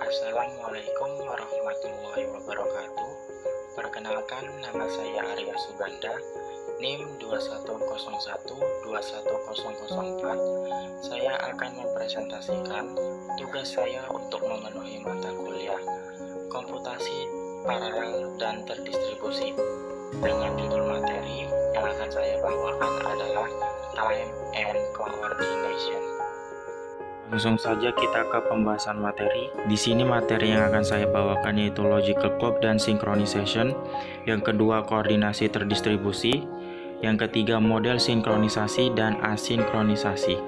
Assalamualaikum warahmatullahi wabarakatuh. Perkenalkan, nama saya Arya Suganda, NIM 2101-21004. Saya akan mempresentasikan tugas saya untuk memenuhi mata kuliah Komputasi Paralel dan Terdistribusi dengan judul materi yang akan saya bawakan adalah Time and Coordination. Langsung saja kita ke pembahasan materi. Di sini materi yang akan saya bawakan yaitu logical clock dan synchronization. Yang kedua, koordinasi terdistribusi. Yang ketiga, model sinkronisasi dan asinkronisasi.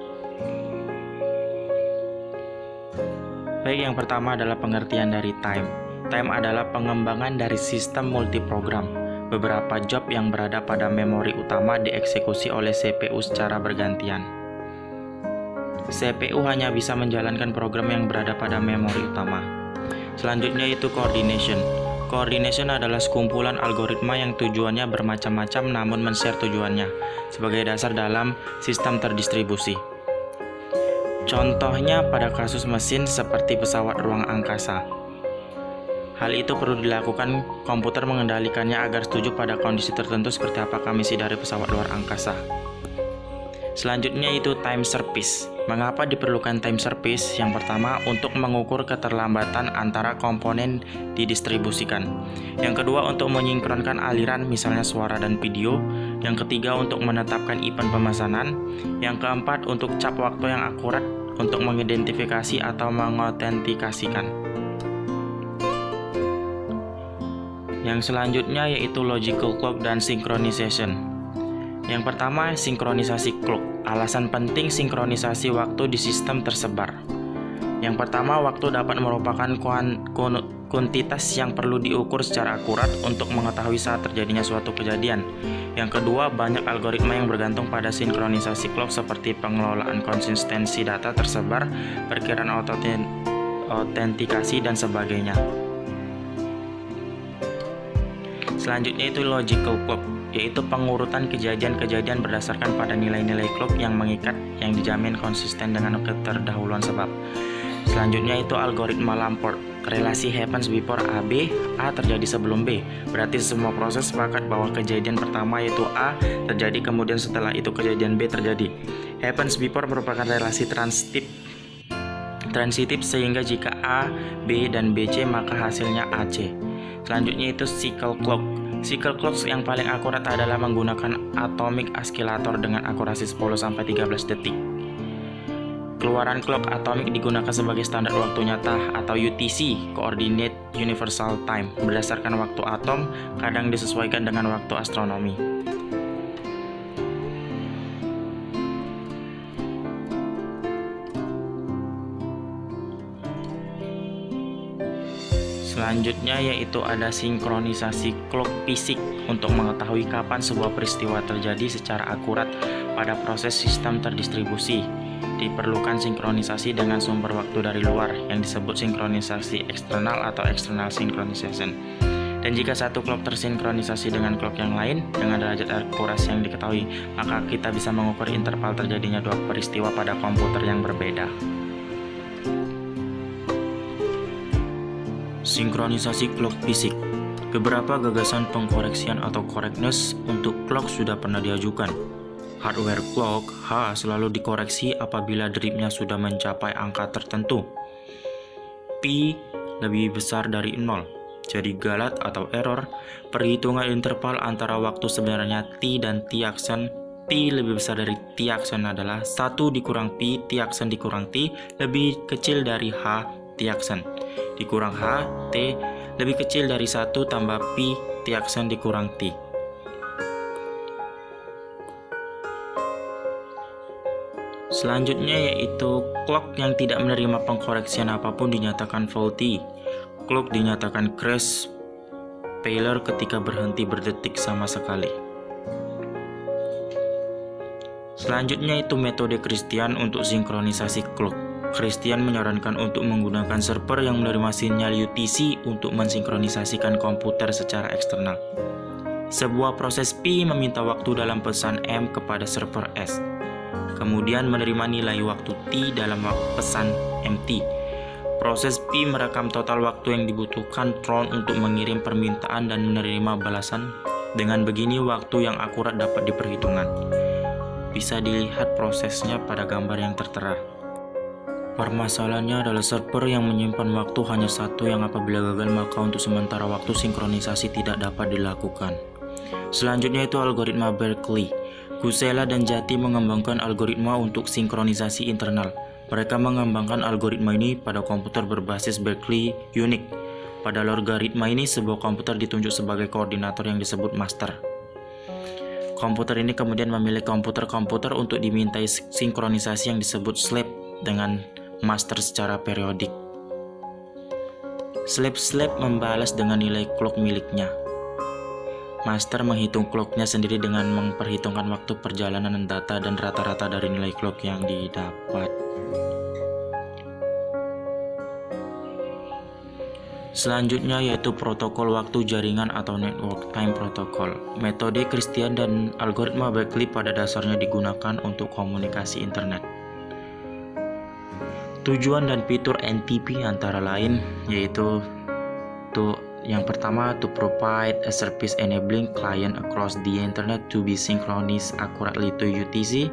Baik, yang pertama adalah pengertian dari time. Time adalah pengembangan dari sistem multiprogram. Beberapa job yang berada pada memori utama dieksekusi oleh CPU secara bergantian. CPU hanya bisa menjalankan program yang berada pada memori utama. Selanjutnya itu coordination. Coordination adalah sekumpulan algoritma yang tujuannya bermacam-macam namun men-share tujuannya sebagai dasar dalam sistem terdistribusi. Contohnya pada kasus mesin seperti pesawat ruang angkasa. Hal itu perlu dilakukan komputer mengendalikannya agar setuju pada kondisi tertentu seperti apakah misi dari pesawat luar angkasa. Selanjutnya itu time service. Mengapa diperlukan time service? Yang pertama, untuk mengukur keterlambatan antara komponen didistribusikan. Yang kedua, untuk menyinkronkan aliran misalnya suara dan video. Yang ketiga, untuk menetapkan event pemesanan. Yang keempat, untuk cap waktu yang akurat untuk mengidentifikasi atau mengotentikasikan. Yang selanjutnya yaitu logical clock dan synchronization. Yang pertama, sinkronisasi clock. Alasan penting sinkronisasi waktu di sistem tersebar. Yang pertama, waktu dapat merupakan kuantitas yang perlu diukur secara akurat untuk mengetahui saat terjadinya suatu kejadian. Yang kedua, banyak algoritma yang bergantung pada sinkronisasi clock seperti pengelolaan konsistensi data tersebar, perkiraan autentikasi, dan sebagainya. Selanjutnya itu logical clock, yaitu pengurutan kejadian-kejadian berdasarkan pada nilai-nilai clock yang mengikat yang dijamin konsisten dengan keterdahuluan sebab. Selanjutnya itu algoritma Lamport. Relasi happens before A terjadi sebelum B. Berarti semua proses sepakat bahwa kejadian pertama yaitu A terjadi, kemudian setelah itu kejadian B terjadi. Happens before merupakan relasi transitif sehingga jika A, B, dan BC maka hasilnya AC. Selanjutnya itu cycle clock. Cycle clock yang paling akurat adalah menggunakan atomic oscillator dengan akurasi 10-13 detik. Keluaran clock atomik digunakan sebagai standar waktu nyata atau UTC, Coordinate Universal Time, berdasarkan waktu atom, kadang disesuaikan dengan waktu astronomi. Selanjutnya yaitu ada sinkronisasi clock fisik untuk mengetahui kapan sebuah peristiwa terjadi secara akurat pada proses sistem terdistribusi. Diperlukan sinkronisasi dengan sumber waktu dari luar yang disebut sinkronisasi eksternal atau external synchronization. Dan jika satu clock tersinkronisasi dengan clock yang lain dengan derajat akurasi yang diketahui, maka kita bisa mengukur interval terjadinya dua peristiwa pada komputer yang berbeda. Sinkronisasi clock fisik. Beberapa gagasan pengkoreksian atau correctness untuk clock sudah pernah diajukan. Hardware clock H selalu dikoreksi apabila dripnya sudah mencapai angka tertentu. Pi lebih besar dari 0. Jadi galat atau error. Perhitungan interval antara waktu sebenarnya T dan T aksen. T lebih besar dari T aksen adalah 1 dikurang Pi T aksen dikurang T lebih kecil dari H T aksen dikurang H T lebih kecil dari 1 tambah Pi T aksen dikurang T. Selanjutnya yaitu clock yang tidak menerima pengkoreksian apapun dinyatakan faulty. Clock dinyatakan crash failure ketika berhenti berdetik sama sekali. Selanjutnya itu metode Christian untuk sinkronisasi clock. Christian menyarankan untuk menggunakan server yang menerima sinyal UTC untuk mensinkronisasikan komputer secara eksternal. Sebuah proses P meminta waktu dalam pesan M kepada server S. kemudian menerima nilai waktu T dalam pesan MT. Proses Pi merekam total waktu yang dibutuhkan Tron untuk mengirim permintaan dan menerima balasan. Dengan begini, waktu yang akurat dapat diperhitungkan. Bisa dilihat prosesnya pada gambar yang tertera. Permasalahannya adalah server yang menyimpan waktu hanya satu, yang apabila gagal maka untuk sementara waktu sinkronisasi tidak dapat dilakukan. Selanjutnya itu algoritma Berkeley. Kusela dan Jati mengembangkan algoritma untuk sinkronisasi internal. Mereka mengembangkan algoritma ini pada komputer berbasis Berkeley Unix. Pada logaritma ini, sebuah komputer ditunjuk sebagai koordinator yang disebut master. Komputer ini kemudian memilih komputer-komputer untuk dimintai sinkronisasi yang disebut slave dengan master secara periodik. Slave membalas dengan nilai clock miliknya. Master menghitung clocknya sendiri dengan memperhitungkan waktu perjalanan data dan rata-rata dari nilai clock yang didapat. Selanjutnya yaitu protokol waktu jaringan atau network time protocol. Metode Christian dan algoritma Berkeley pada dasarnya digunakan untuk komunikasi internet. Tujuan dan fitur NTP antara lain yaitu yang pertama, to provide a service enabling client across the internet to be synchronized accurately to UTC.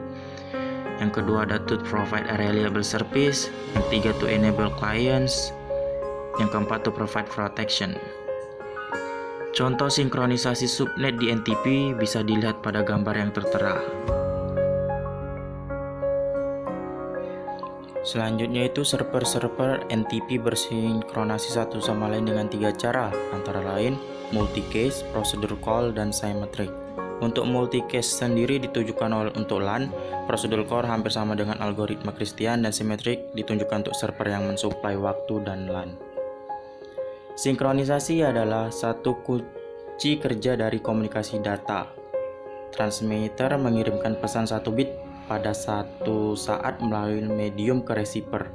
Yang kedua ada to provide a reliable service. Yang ketiga, to enable clients. Yang keempat, to provide protection. Contoh sinkronisasi subnet di NTP bisa dilihat pada gambar yang tertera. Selanjutnya itu server-server NTP bersinkronasi satu sama lain dengan 3 cara, antara lain multicast, procedural call, dan symmetric. Untuk multicast sendiri ditujukan untuk LAN, procedural call hampir sama dengan algoritma Christian, dan symmetric ditunjukkan untuk server yang mensuplai waktu dan LAN. Sinkronisasi adalah satu kunci kerja dari komunikasi data. Transmitter mengirimkan pesan 1 bit pada satu saat melalui medium ke receiver.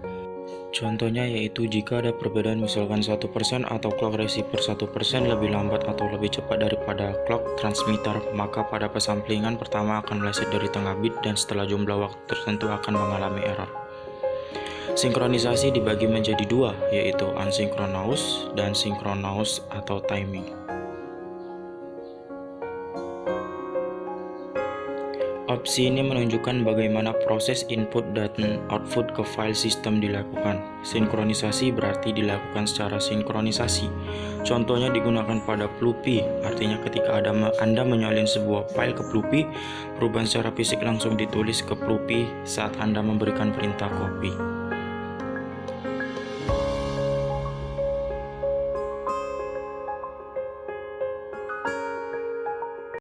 Contohnya yaitu jika ada perbedaan misalkan 1% atau clock receiver 1% lebih lambat atau lebih cepat daripada clock transmitter, maka pada pesamplingan pertama akan meleset dari tengah bit dan setelah jumlah waktu tertentu akan mengalami error. Sinkronisasi dibagi menjadi 2, yaitu asynchronous dan synchronous atau timing. Opsi ini menunjukkan bagaimana proses input dan output ke file system dilakukan. Sinkronisasi berarti dilakukan secara sinkronisasi. Contohnya digunakan pada Floppy, artinya ketika Anda menyalin sebuah file ke Floppy, perubahan secara fisik langsung ditulis ke Floppy saat Anda memberikan perintah copy.